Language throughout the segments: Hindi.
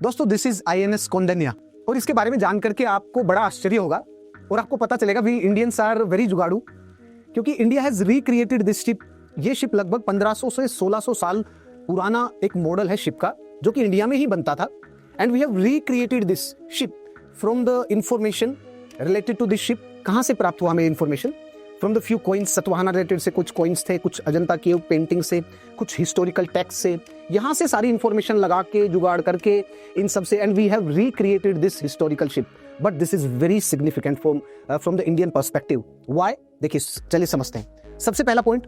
दोस्तों दिस इज INS कौंडिन्य और इसके बारे में जान करके आपको बड़ा आश्चर्य होगा और आपको पता चलेगा वी इंडियंस आर वेरी जुगाड़ू, क्योंकि India has recreated this ship. ये शिप लगभग 1500 से 1600 साल पुराना एक मॉडल है शिप का, जो कि इंडिया में ही बनता था। And we have recreated this ship from the information related to this ship. कहाँ से प्राप्त हुआ हमें information? From the few coins, Satavahana related से कुछ कॉइन्स थे, कुछ अजंता केव पेंटिंग से, कुछ हिस्टोरिकल टेक्स्ट से, यहाँ से सारी इंफॉर्मेशन लगा के जुगाड़ करके इन सब से, and we have recreated this historical ship. But this is very significant from the Indian perspective. Why? देखिए चलिए समझते हैं। सबसे पहला point,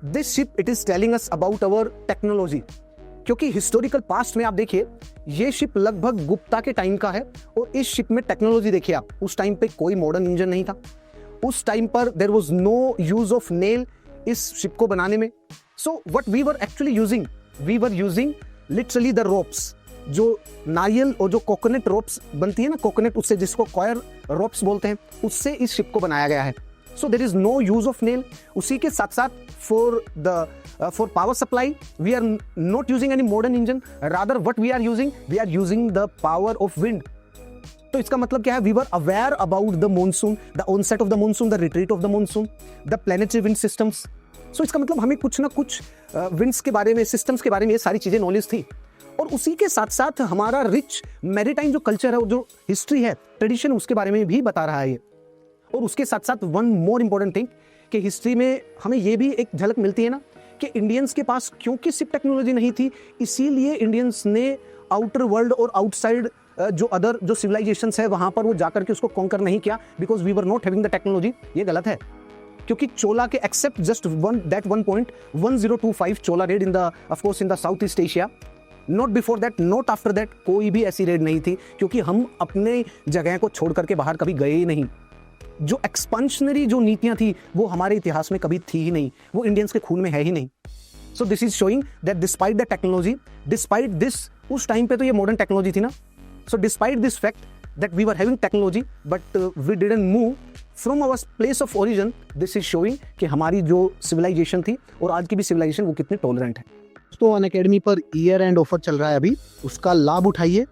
this ship it is telling us about our technology, क्योंकि हिस्टोरिकल पास्ट में आप देखिए ये शिप लगभग गुप्ता के टाइम का है और इस शिप में टेक्नोलॉजी देखिए आप, उस टाइम पे कोई मॉडर्न इंजन नहीं था, उस टाइम पर there was no use of nail इस शिप को बनाने में। So what we were actually using, we were using literally the ropes, जो नारियल और जो कोकोनट रोप्स बनती है ना, कोकोनट, उससे जिसको कॉयर रोप्स बोलते हैं, उससे इस शिप को बनाया गया है। So there is no use of nail. उसी के साथ साथ for power supply we are not using any modern engine, rather what we are using the power of wind. तो इसका मतलब क्या है? We were aware about the monsoon, the onset of the monsoon, the retreat of the monsoon, the planetary wind systems. So इसका मतलब हमें कुछ ना कुछ विंड्स के बारे में, सिस्टम्स के बारे में ये सारी चीजें नॉलेज थी। और उसी के साथ साथ हमारा रिच मैरीटाइम जो कल्चर है, जो हिस्ट्री है, ट्रेडिशन, उसके बारे में भी बता रहा है ये। और उसके साथ साथ वन मोर इंपॉर्टेंट थिंग कि हिस्ट्री में हमें ये भी एक झलक मिलती है ना कि इंडियंस के पास क्योंकि शिप टेक्नोलॉजी नहीं थी, इसीलिए इंडियंस ने आउटर वर्ल्ड और आउटसाइड जो अदर जो सिविलाइजेशंस है वहां पर वो जाकर के उसको कॉन्कर नहीं किया, because we were not having the technology. ये गलत है, क्योंकि चोला के except just one point 1025 Chola raid in the of course in the south east Asia, not before that, not after that, कोई भी ऐसी रेड नहीं थी, क्योंकि हम अपने जगह को छोड़ करके बाहर कभी गए ही नहीं। जो एक्सपेंशनरी जो नीतियां थी वो हमारे इतिहास में कभी थी ही नहीं, वो इंडियंस के खून में है ही नहीं। So this is showing that despite the technology, despite this, उस टाइम पे तो ये मॉडर्न टेक्नोलॉजी थी ना। So despite this fact that we were having technology but we didn't move from our place of origin, this is showing कि हमारी जो सिविलाइजेशन थी और आज की भी सिविलाइजेशन वो कितनी टॉलरेंट है। दोस्तों Unacademy per year and offer चल रहा है अभी, उसका लाभ उठाइए।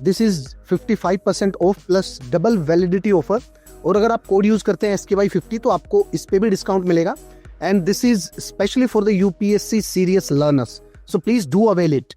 This is 55% of plus double validity offer, और अगर आप कोड यूज करते हैं SKY50 तो आपको इस पे भी डिस्काउंट मिलेगा। And this is specially for the UPSC serious learners, so please do avail it.